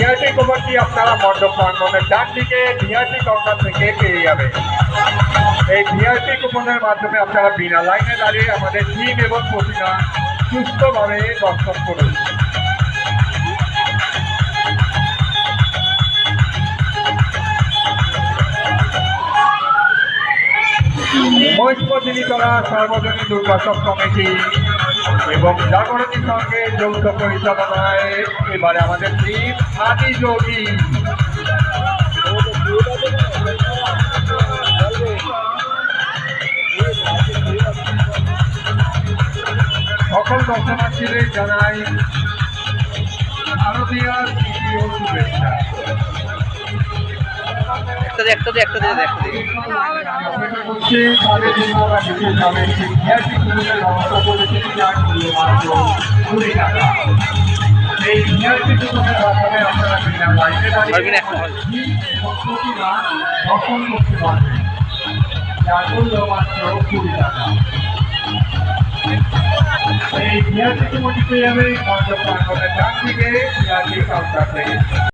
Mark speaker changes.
Speaker 1: VIP কুপনটি আপনারা মণ্ডপ প্রাঙ্গণের ডান দিকে ভিআইপি কাউন্টার থেকে পেয়ে যাবেন। এই ভিআইপি কুপনের মাধ্যমে আপনারা বিনা লাইনে দাঁড়িয়ে আমাদের টিম এবং প্রতিমা সুস্থভাবে দর্শন করুন। মহিষমদিনীতলা সার্বজনীন দুর্গোৎসব কমিটি এবং জাগরণীর সঙ্গে যৌথ পরিচালনায় এবারে আমাদের টিম আদিযোগী সকল দর্শনার্থীদের জানাই শারদীয় তৃতীয় শুভেচ্ছা। এই ভিআইপি কুপনের মাধ্যমে আপনারা বিনা লাইনে দাঁড়িয়ে দর্শন করতে পারবেন, যার মূল্য মাত্র 20 টাকা। এই ভিআইপি কুপনটি পেয়ে যাবে মণ্ডপ প্রাঙ্গণের ডান দিকে ভিআইপি কাউন্টার থেকে।